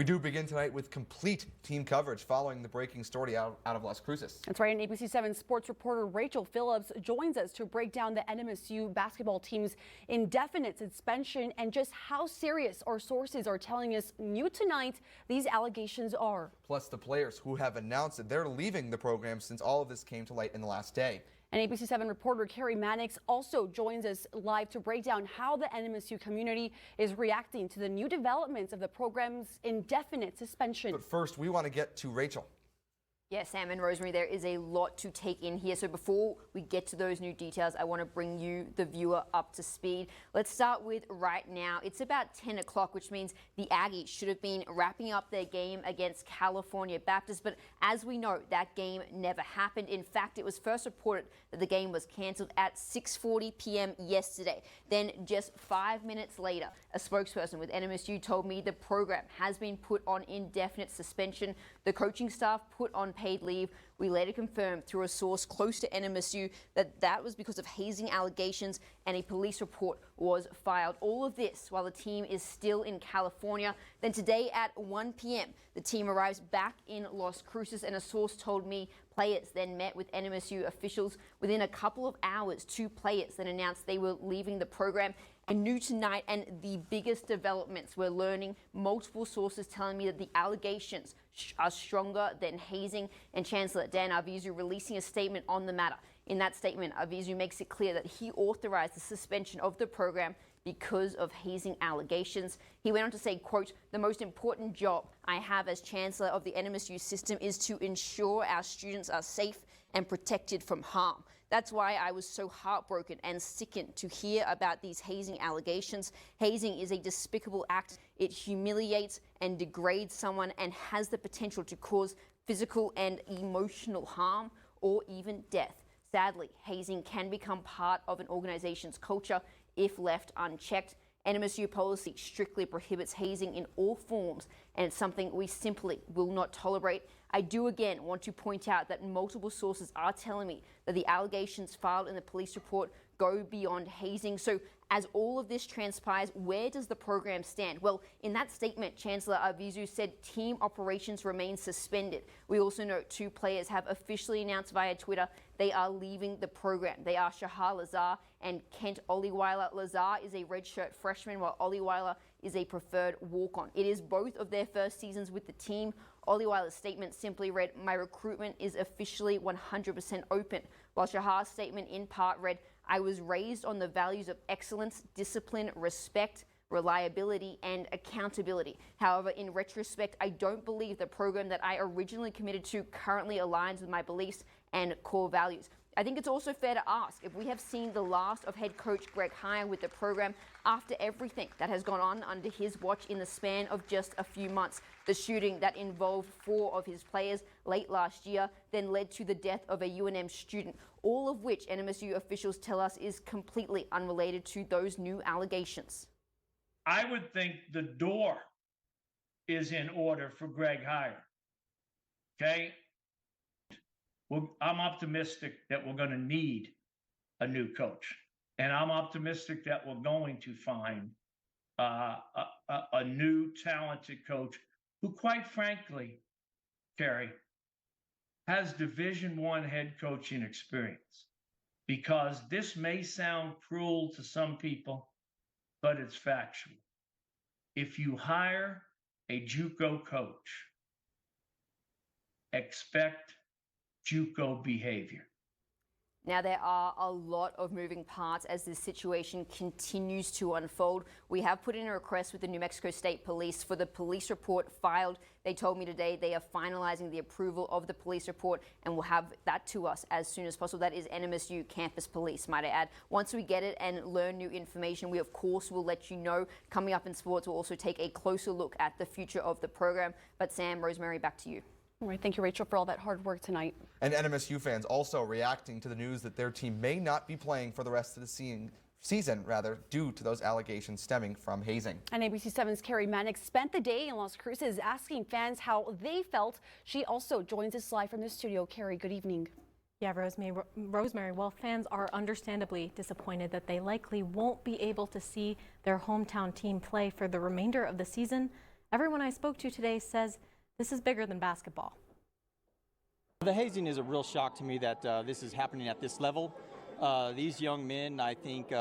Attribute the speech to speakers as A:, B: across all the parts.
A: We do begin tonight with complete team coverage following the breaking story out of Las Cruces.
B: That's right, and ABC7 sports reporter Rachel Phillips joins us to break down the NMSU basketball team's indefinite suspension and just how serious our sources are telling us new tonight these allegations are.
A: Plus the players who have announced that they're leaving the program since all of this came to light in the last day.
B: And ABC7 reporter Carrie Mannix also joins us live to break down how the NMSU community is reacting to the new developments of the program's indefinite suspension.
A: But first, we want to get to Rachel.
C: Yes, Sam and Rosemary, there is a lot to take in here. So before we get to those new details, I want to bring you, the viewer, up to speed. Let's start with right now. It's about 10 o'clock, which means the Aggies should have been wrapping up their game against California Baptist. But as we know, that game never happened. In fact, it was first reported that the game was canceled at 6:40 p.m. yesterday. Then just 5 minutes later, a spokesperson with NMSU told me the program has been put on indefinite suspension. The coaching staff put on paid leave. We later confirmed through a source close to NMSU that was because of hazing allegations and a police report was filed. All of this while the team is still in California. Then today at 1 p.m., the team arrives back in Las Cruces, and a source told me players then met with NMSU officials. Within a couple of hours, 2 players then announced they were leaving the program. And new tonight, and the biggest developments we're learning, multiple sources telling me that the allegations are stronger than hazing, and Chancellor Dan Arvizu releasing a statement on the matter. In that statement, Arvizu makes it clear that he authorized the suspension of the program because of hazing allegations. He went on to say, quote, "The most important job I have as Chancellor of the NMSU system is to ensure our students are safe and protected from harm. That's why I was so heartbroken and sickened to hear about these hazing allegations. Hazing is a despicable act. It humiliates and degrades someone and has the potential to cause physical and emotional harm or even death. Sadly, hazing can become part of an organization's culture if left unchecked. NMSU policy strictly prohibits hazing in all forms, and it's something we simply will not tolerate. I do again want to point out that multiple sources are telling me that the allegations filed in the police report go beyond hazing. So as all of this transpires, where does the program stand? Well, in that statement, Chancellor Arvizu said team operations remain suspended. We also know 2 players have officially announced via Twitter they are leaving the program. They are Shahar Lazar and Kent Oliweiler. Lazar is a redshirt freshman, while Oliweiler is a preferred walk-on. It is both of their first seasons with the team. Oliweiler's statement simply read, "My recruitment is officially 100% open," while Shahar's statement in part read, "I was raised on the values of excellence, discipline, respect, reliability, and accountability. However, in retrospect, I don't believe the program that I originally committed to currently aligns with my beliefs and core values." I think it's also fair to ask if we have seen the last of head coach Greg Heier with the program after everything that has gone on under his watch in the span of just a few months. The shooting that involved 4 of his players late last year then led to the death of a UNM student, all of which NMSU officials tell us is completely unrelated to those new allegations.
D: I would think the door is in order for Greg Heier. Okay? Well, I'm optimistic that we're going to need a new coach. And I'm optimistic that we're going to find a new talented coach who, quite frankly, Terry, has Division I head coaching experience. Because this may sound cruel to some people, but it's factual. If you hire a JUCO coach, expect JUCO behavior.
C: Now, there are a lot of moving parts as this situation continues to unfold. We have put in a request with the New Mexico State Police for the police report filed. They told me today they are finalizing the approval of the police report and will have that to us as soon as possible. That is NMSU Campus Police, might I add. Once we get it and learn new information, we of course will let you know. Coming up in sports, we'll also take a closer look at the future of the program. But Sam, Rosemary, back to you.
B: All right, thank you, Rachel, for all that hard work tonight.
A: And NMSU fans also reacting to the news that their team may not be playing for the rest of the season, due to those allegations stemming from hazing.
B: And ABC7's Carrie Mannix spent the day in Las Cruces asking fans how they felt. She also joins us live from the studio. Carrie, good evening.
E: Yeah, Rosemary, well, fans are understandably disappointed that they likely won't be able to see their hometown team play for the remainder of the season, Everyone I spoke to today says this is bigger than basketball.
F: The hazing is a real shock to me that this is happening at this level. These young men, I think,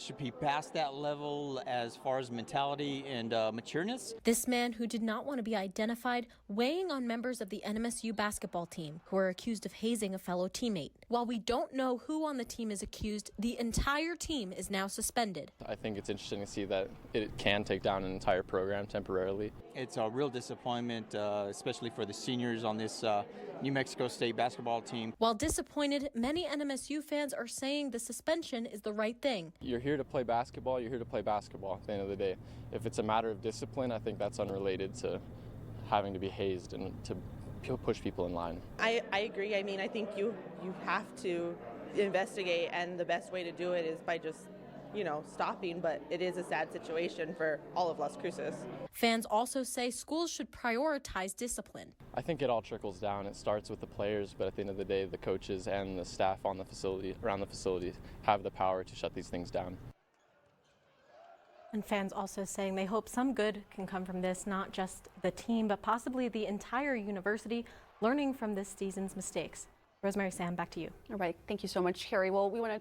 F: should be past that level as far as mentality and matureness.
G: This man, who did not want to be identified, weighing on members of the NMSU basketball team who are accused of hazing a fellow teammate. While we don't know who on the team is accused, the entire team is now suspended.
H: I think it's interesting to see that it can take down an entire program temporarily.
F: It's a real disappointment, especially for the seniors on this New Mexico State basketball team.
G: While disappointed, many NMSU fans are saying the suspension is the right thing.
H: You're here to play basketball, you're here to play basketball at the end of the day. If it's a matter of discipline, I think that's unrelated to having to be hazed and to push people in line.
I: I agree. I mean, I think you have to investigate, and the best way to do it is by just, stopping, but it is a sad situation for all of Las Cruces.
G: Fans also say schools should prioritize discipline.
H: I think it all trickles down. It starts with the players, but at the end of the day, the coaches and the staff on the facility, around the facility, have the power to shut these things down.
E: And fans also saying they hope some good can come from this, not just the team, but possibly the entire university learning from this season's mistakes. Rosemary, Sam, back to you.
B: All right. Thank you so much, Carrie. Well, we want to